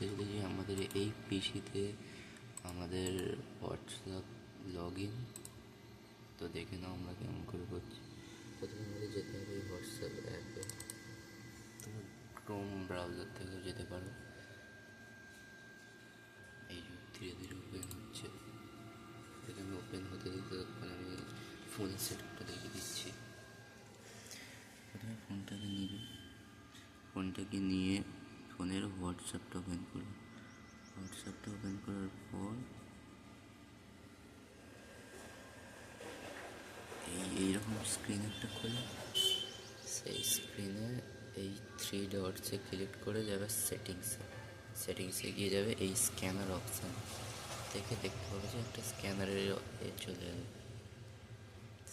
করতে চলেছি আমাদের এই পিসিতে আমাদের হোয়াটসঅ্যাপ লগ ইন। তো দেখে নাও আমরা কেমন করে করছি। প্রথমে আমাদের যেতে হবে এই হোয়াটসঅ্যাপ অ্যাপে। তোমরা ক্রোম ব্রাউজার থেকেও যেতে পারো। এই যে ধীরে ধীরে ওপেন হচ্ছে, এখানে ওপেন হতে দিতে আমি ফোনের সেটআপটা দেখে দিচ্ছি। প্রথমে ফোনটাকে নিবে, ফোনটাকে নিয়ে ফোনের হোয়াটসঅ্যাপটা ওপেন করবে। হোয়াটসঅ্যাপটা ওপেন করার পর এইরকম স্ক্রিন একটা খোলে। সেই স্ক্রিনে এই 3 ডটসে ক্লিক করে যাবে সেটিংসে গিয়ে যাবে এই স্ক্যানার অপশান থেকে দেখতে পাবে যে একটা স্ক্যানারের চলে যাবে।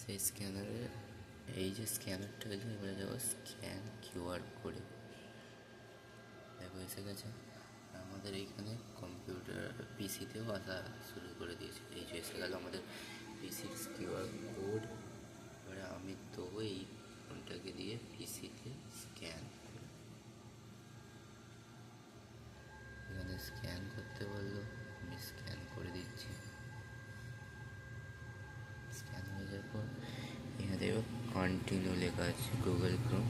সেই স্ক্যানারে এই যে স্ক্যানারটা হয়েছে এবারে যাবো স্ক্যান কিউআর কোডে। দেখো এসে গেছে। আমাদের এইখানে কম্পিউটার পিসিতেও আসা শুরু করে দিয়েছে। এই যে এসে গেল আমাদের পিসির কিউআর কোড। এবারে আমি তো এই ফোনটাকে দিয়ে পিসিতে স্ক্যান করি। এখানে স্ক্যান করতে বললো, আমি স্ক্যান করে দিচ্ছি। স্ক্যান হয়ে যাওয়ার পর এখানে দেখো কন্টিনিউ লেখা আছে, গুগল ক্রোম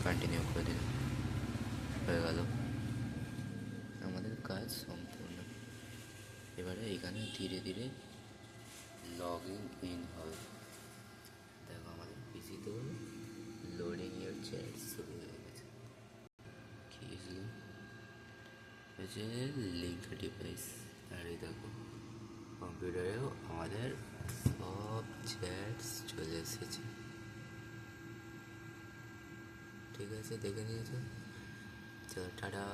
কন্টিনিউ করে দিলাম, হয়ে গেল আমাদের কাজ সম্পূর্ণ। এবারে এখানে ধীরে ধীরে লগ ইন হবে। দেখো আমাদের পিসিতেও লোডিং এর চ্যাট শুরু হয়ে গেছে। কি হয়েছে লিঙ্ক ডিভাইস। আর এই দেখো কম্পিউটারেও আমাদের সব চ্যাটস চলে এসেছে। ঠিক আছে, দেখে নিয়েছো? চলো টাটা।